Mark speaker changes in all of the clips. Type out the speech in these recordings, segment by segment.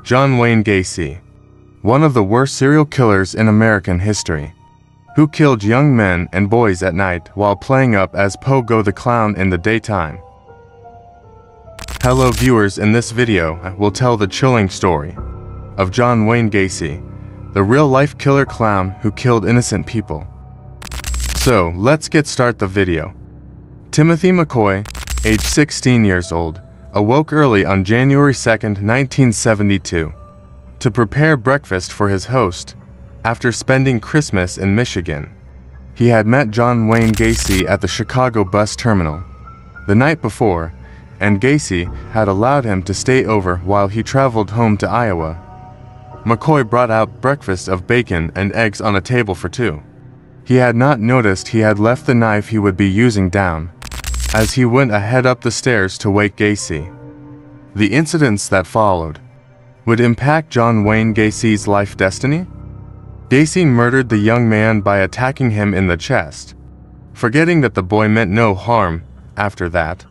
Speaker 1: John Wayne Gacy, one of the worst serial killers in American history, who killed young men and boys at night while playing up as Pogo the Clown in the daytime. Hello viewers, in this video I will tell the chilling story of John Wayne Gacy, the real-life killer clown who killed innocent people. So, let's get started the video. Timothy McCoy, age 16 years old, awoke early on January 2, 1972, to prepare breakfast for his host after spending Christmas in Michigan. He had met John Wayne Gacy at the Chicago bus terminal the night before, and Gacy had allowed him to stay over while he traveled home to Iowa. McCoy brought out breakfast of bacon and eggs on a table for two. He had not noticed he had left the knife he would be using down as he went ahead up the stairs to wake Gacy. The incidents that followed would impact John Wayne Gacy's life destiny. Gacy murdered the young man by attacking him in the chest. Forgetting that the boy meant no harm after that,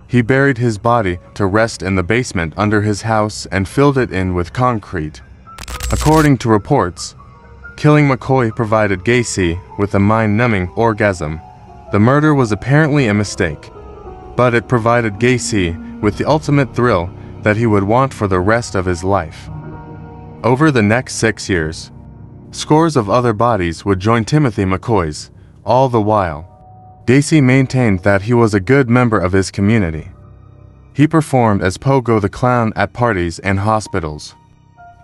Speaker 1: he buried his body to rest in the basement under his house and filled it in with concrete. According to reports, killing McCoy provided Gacy with a mind-numbing orgasm. The murder was apparently a mistake, but it provided Gacy with the ultimate thrill that he would want for the rest of his life. Over the next 6 years, scores of other bodies would join Timothy McCoy's. All the while, Gacy maintained that he was a good member of his community. He performed as Pogo the Clown at parties and hospitals,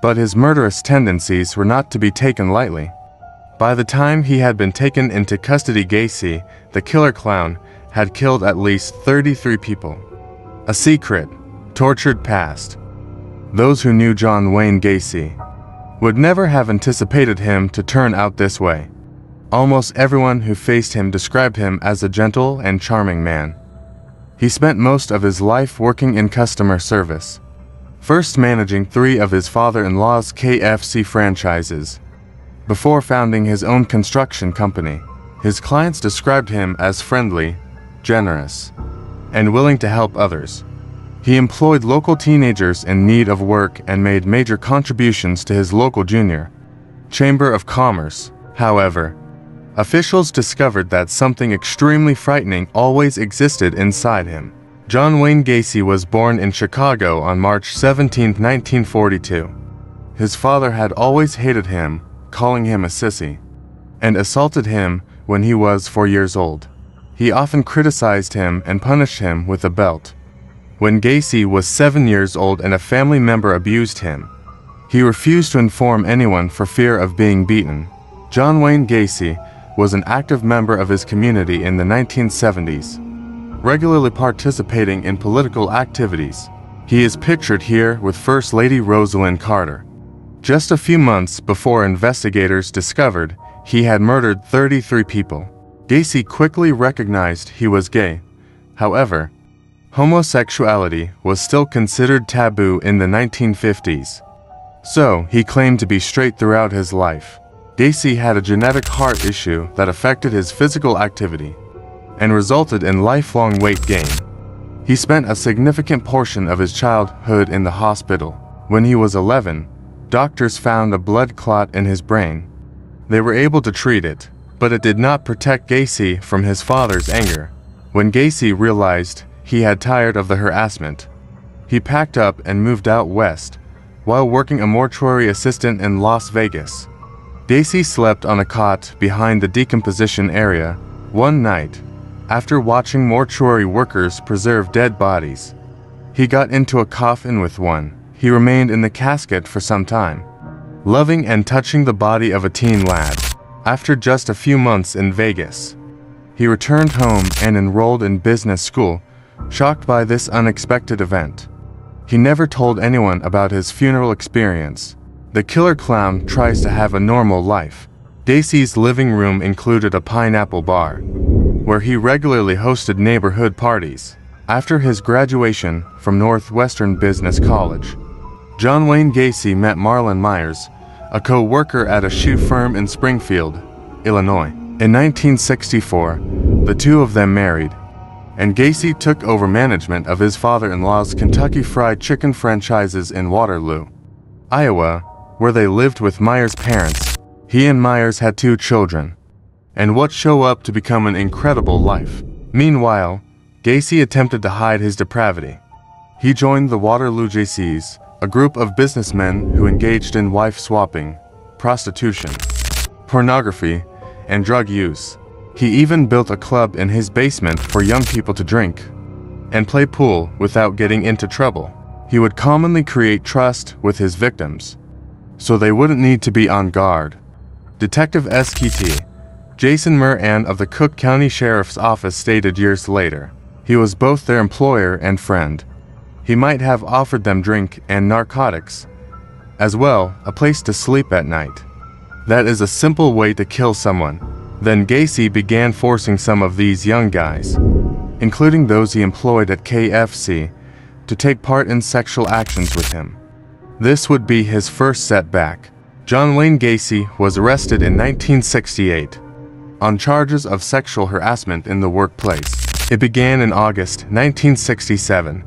Speaker 1: but his murderous tendencies were not to be taken lightly. By the time he had been taken into custody, Gacy, the killer clown, had killed at least 33 people. A secret, tortured past. Those who knew John Wayne Gacy would never have anticipated him to turn out this way. Almost everyone who faced him described him as a gentle and charming man. He spent most of his life working in customer service, first managing 3 of his father-in-law's KFC franchises. Before founding his own construction company, his clients described him as friendly, generous, and willing to help others. He employed local teenagers in need of work and made major contributions to his local junior Chamber of Commerce. However, officials discovered that something extremely frightening always existed inside him. John Wayne Gacy was born in Chicago on March 17, 1942. His father had always hated him, calling him a sissy, and assaulted him when he was 4 years old. He often criticized him and punished him with a belt. When Gacy was 7 years old and a family member abused him, he refused to inform anyone for fear of being beaten. John Wayne Gacy was an active member of his community in the 1970s, regularly participating in political activities. He is pictured here with First Lady Rosalynn Carter. Just a few months before investigators discovered he had murdered 33 people, Gacy quickly recognized he was gay. However, homosexuality was still considered taboo in the 1950s, so he claimed to be straight throughout his life. Gacy had a genetic heart issue that affected his physical activity and resulted in lifelong weight gain. He spent a significant portion of his childhood in the hospital. When he was 11, doctors found a blood clot in his brain. They were able to treat it, but it did not protect Gacy from his father's anger. When Gacy realized he had tired of the harassment, he packed up and moved out west while working a mortuary assistant in Las Vegas. Gacy slept on a cot behind the decomposition area one night after watching mortuary workers preserve dead bodies. He got into a coffin with one. He remained in the casket for some time, loving and touching the body of a teen lad. After just a few months in Vegas, he returned home and enrolled in business school, shocked by this unexpected event. He never told anyone about his funeral experience. The killer clown tries to have a normal life. Gacy's living room included a pineapple bar, where he regularly hosted neighborhood parties. After his graduation from Northwestern Business College, John Wayne Gacy met Marlon Myers, a co-worker at a shoe firm in Springfield, Illinois. In 1964, the two of them married, and Gacy took over management of his father-in-law's Kentucky Fried Chicken franchises in Waterloo. Iowa, where they lived with Myers' parents. He and Myers had 2 children, and what show up to become an incredible life. Meanwhile, Gacy attempted to hide his depravity. He joined the Waterloo Jaycees, a group of businessmen who engaged in wife swapping, prostitution, pornography, and drug use. He even built a club in his basement for young people to drink and play pool without getting into trouble. He would commonly create trust with his victims, so they wouldn't need to be on guard. Detective SKT, Jason Moran of the Cook County Sheriff's Office stated years later, he was both their employer and friend. He might have offered them drink and narcotics, as well a place to sleep at night. That is a simple way to kill someone. Then Gacy began forcing some of these young guys, including those he employed at KFC, to take part in sexual actions with him. This would be his first setback. John Wayne Gacy was arrested in 1968 on charges of sexual harassment in the workplace. It began in August 1967,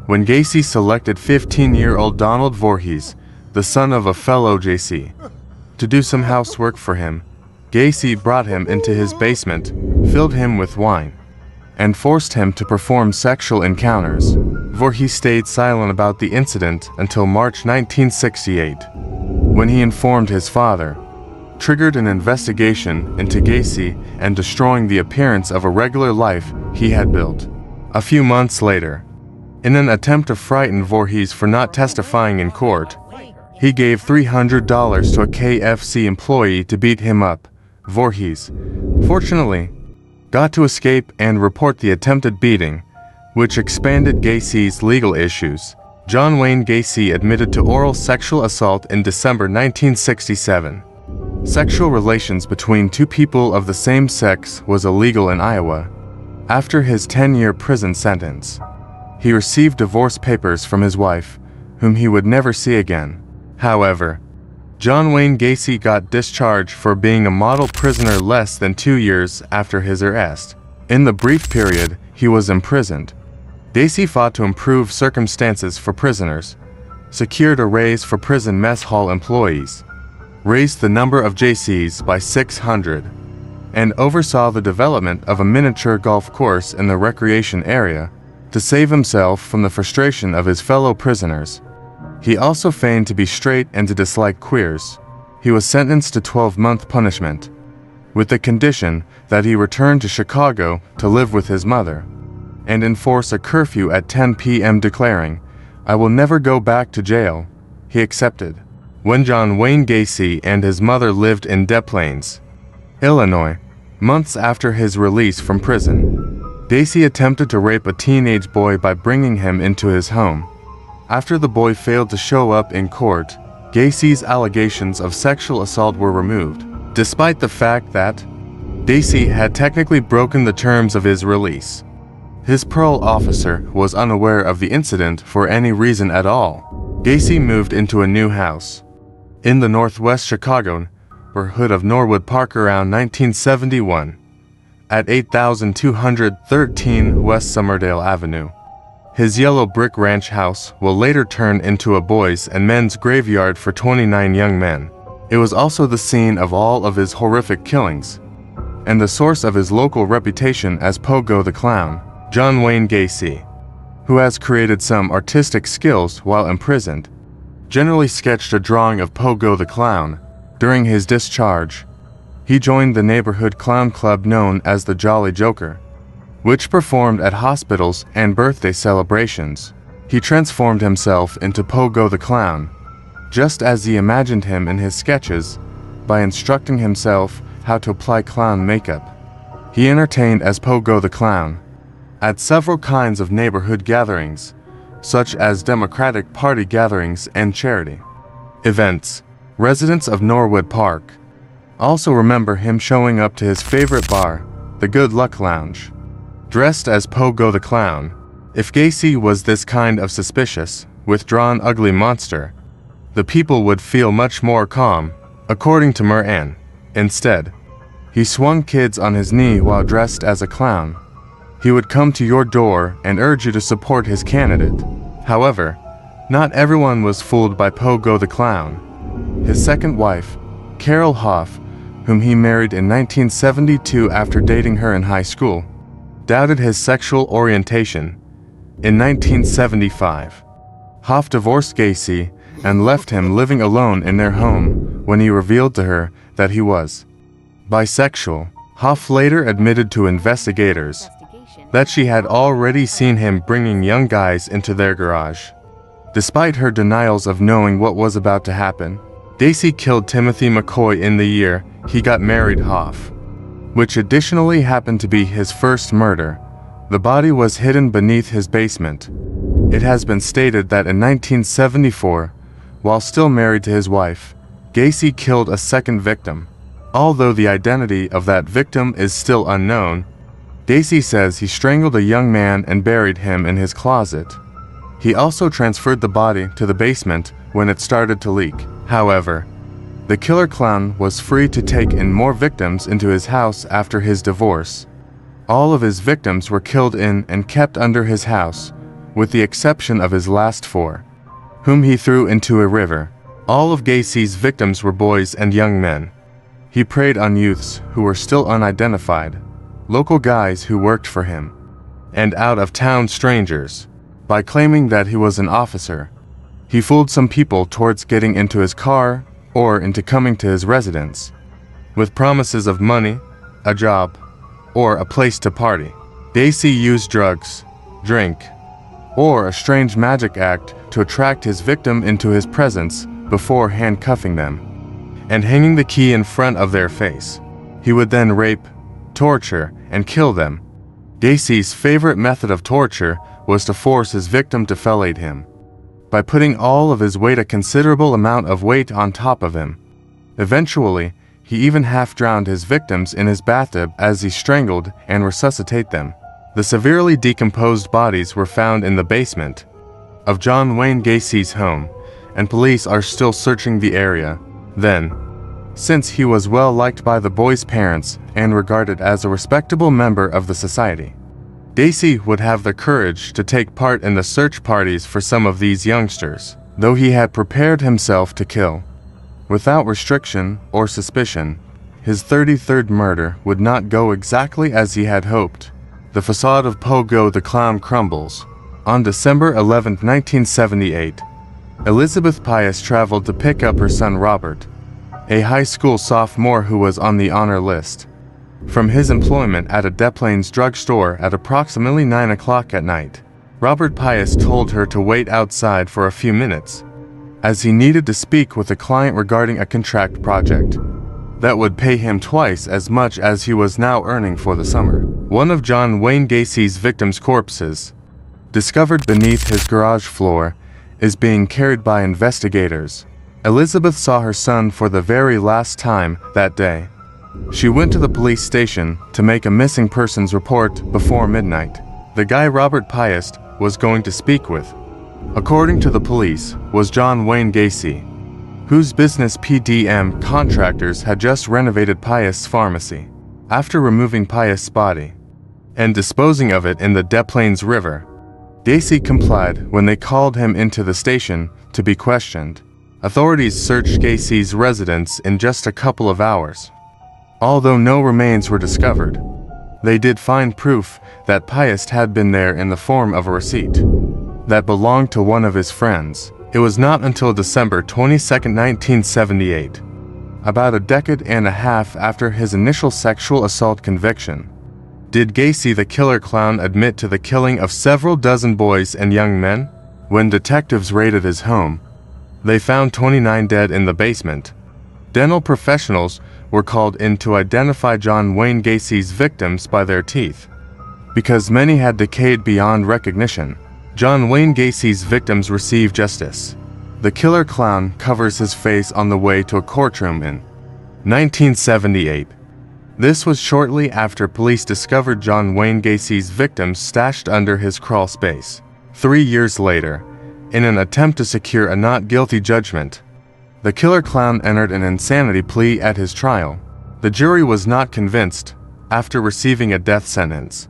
Speaker 1: when Gacy selected 15-year-old Donald Voorhees, the son of a fellow Jaycee, to do some housework for him. Gacy brought him into his basement, filled him with wine, and forced him to perform sexual encounters. Voorhees stayed silent about the incident until March 1968, when he informed his father, triggered an investigation into Gacy and destroying the appearance of a regular life he had built. A few months later, in an attempt to frighten Voorhees for not testifying in court, he gave $300 to a KFC employee to beat him up. Voorhees, fortunately, got to escape and report the attempted beating, which expanded Gacy's legal issues. John Wayne Gacy admitted to oral sexual assault in December 1967. Sexual relations between 2 people of the same sex was illegal in Iowa. After his 10-year prison sentence, he received divorce papers from his wife, whom he would never see again. However, John Wayne Gacy got discharged for being a model prisoner less than 2 years after his arrest. In the brief period he was imprisoned, Gacy fought to improve circumstances for prisoners, secured a raise for prison mess hall employees, raised the number of Jaycees by 600, and oversaw the development of a miniature golf course in the recreation area to save himself from the frustration of his fellow prisoners. He also feigned to be straight and to dislike queers. He was sentenced to 12-month punishment, with the condition that he return to Chicago to live with his mother, and enforce a curfew at 10 p.m. declaring, "I will never go back to jail." He accepted. When John Wayne Gacy and his mother lived in Des Plaines, Illinois, months after his release from prison, Gacy attempted to rape a teenage boy by bringing him into his home. After the boy failed to show up in court, Gacy's allegations of sexual assault were removed, despite the fact that Gacy had technically broken the terms of his release. His parole officer was unaware of the incident for any reason at all. Gacy moved into a new house in the northwest Chicago neighborhood of Norwood Park around 1971, at 8213 West Summerdale Avenue. His yellow brick ranch house will later turn into a boys' and men's graveyard for 29 young men. It was also the scene of all of his horrific killings, and the source of his local reputation as Pogo the Clown. John Wayne Gacy, who has created some artistic skills while imprisoned, generally sketched a drawing of Pogo the Clown. During his discharge, he joined the neighborhood clown club known as the Jolly Joker, which performed at hospitals and birthday celebrations. He transformed himself into Pogo the Clown, just as he imagined him in his sketches, by instructing himself how to apply clown makeup. He entertained as Pogo the Clown at several kinds of neighborhood gatherings, such as Democratic Party gatherings and charity events. Residents of Norwood Park also remember him showing up to his favorite bar, the Good Luck Lounge, dressed as Pogo the Clown. If Gacy was this kind of suspicious, withdrawn ugly monster, the people would feel much more calm, according to Moran. Instead, he swung kids on his knee while dressed as a clown. He would come to your door and urge you to support his candidate. However, Not everyone was fooled by Pogo the Clown. His second wife, Carol Hoff, whom he married in 1972 after dating her in high school, doubted his sexual orientation. In 1975, Hoff divorced Gacy and left him living alone in their home when he revealed to her that he was bisexual. Hoff later admitted to investigators that she had already seen him bringing young guys into their garage. Despite her denials of knowing what was about to happen, Gacy killed Timothy McCoy in the year he got married Hoff, which additionally happened to be his first murder. The body was hidden beneath his basement. It has been stated that in 1974, while still married to his wife, Gacy killed a second victim. Although the identity of that victim is still unknown, Gacy says he strangled a young man and buried him in his closet. He also transferred the body to the basement when it started to leak. However, the killer clown was free to take in more victims into his house after his divorce. All of his victims were killed in and kept under his house, with the exception of his last 4, whom he threw into a river. All of Gacy's victims were boys and young men. He preyed on youths who were still unidentified, local guys who worked for him, and out-of-town strangers. By claiming that he was an officer, he fooled some people towards getting into his car or into coming to his residence, with promises of money, a job, or a place to party. Gacy used drugs, drink, or a strange magic act to attract his victim into his presence before handcuffing them and hanging the key in front of their face. He would then rape, torture, and kill them. Gacy's favorite method of torture was to force his victim to fellate him by putting all of his weight, a considerable amount of weight, on top of him. Eventually, he even half-drowned his victims in his bathtub as he strangled and resuscitated them. The severely decomposed bodies were found in the basement of John Wayne Gacy's home, and police are still searching the area. Then, since he was well liked by the boys' parents and regarded as a respectable member of the society, Gacy would have the courage to take part in the search parties for some of these youngsters, though he had prepared himself to kill. Without restriction or suspicion, his 33rd murder would not go exactly as he had hoped. The facade of Pogo the Clown crumbles. On December 11, 1978, Elizabeth Pius traveled to pick up her son Robert, a high school sophomore who was on the honor list, from his employment at a Des Plaines drugstore at approximately 9 o'clock at night. Robert Pius told her to wait outside for a few minutes, as he needed to speak with a client regarding a contract project that would pay him twice as much as he was now earning for the summer. One of John Wayne Gacy's victims' corpses, discovered beneath his garage floor, is being carried by investigators. Elizabeth saw her son for the very last time that day. She went to the police station to make a missing persons report before midnight. The guy Robert Pius was going to speak with, according to the police, was John Wayne Gacy, whose business PDM contractors had just renovated Pius' pharmacy. After removing Pius' body and disposing of it in the Des Plaines River, Gacy complied when they called him into the station to be questioned. Authorities searched Gacy's residence in just a couple of hours. Although no remains were discovered, they did find proof that Pius had been there in the form of a receipt that belonged to one of his friends. It was not until December 22, 1978, about a decade and a half after his initial sexual assault conviction, did Gacy the killer clown admit to the killing of several dozen boys and young men. When detectives raided his home, they found 29 dead in the basement. Dental professionals were called in to identify John Wayne Gacy's victims by their teeth, because many had decayed beyond recognition. John Wayne Gacy's victims receive justice. The killer clown covers his face on the way to a courtroom in 1978. This was shortly after police discovered John Wayne Gacy's victims stashed under his crawl space. 3 years later, in an attempt to secure a not guilty judgment, the killer clown entered an insanity plea at his trial. The jury was not convinced. After receiving a death sentence,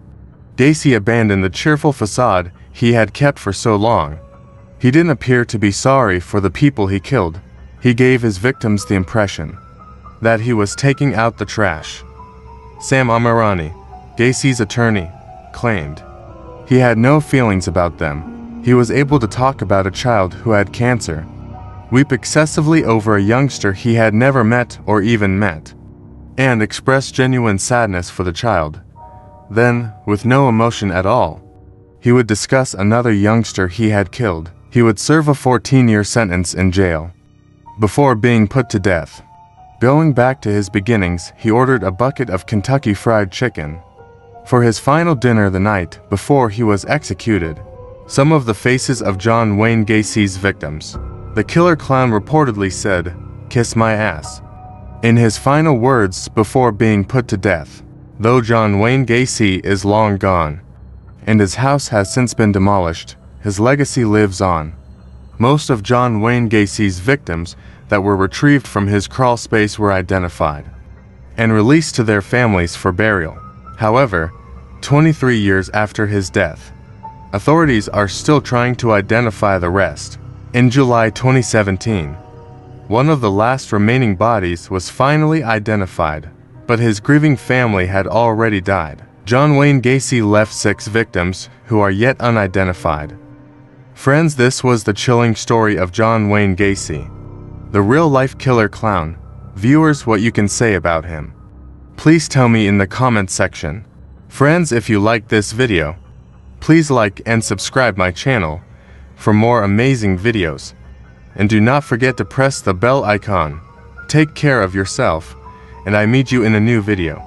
Speaker 1: Gacy abandoned the cheerful facade he had kept for so long. He didn't appear to be sorry for the people he killed. He gave his victims the impression that he was taking out the trash. Sam Amirani, Gacy's attorney, claimed he had no feelings about them. He was able to talk about a child who had cancer, weep excessively over a youngster he had never met or even met, and express genuine sadness for the child. Then, with no emotion at all, he would discuss another youngster he had killed. He would serve a 14-year sentence in jail before being put to death. Going back to his beginnings, he ordered a bucket of Kentucky Fried Chicken for his final dinner the night before he was executed. Some of the faces of John Wayne Gacy's victims. The killer clown reportedly said, "Kiss my ass," in his final words before being put to death. Though John Wayne Gacy is long gone, and his house has since been demolished, his legacy lives on. Most of John Wayne Gacy's victims that were retrieved from his crawl space were identified and released to their families for burial. However, 23 years after his death, authorities are still trying to identify the rest. In July 2017, one of the last remaining bodies was finally identified, but his grieving family had already died. John Wayne Gacy left 6 victims who are yet unidentified. Friends, this was the chilling story of John Wayne Gacy, the real-life killer clown. Viewers, what you can say about him? Please tell me in the comment section. Friends, if you like this video, please like and subscribe my channel for more amazing videos. And do not forget to press the bell icon. Take care of yourself, and I meet you in a new video.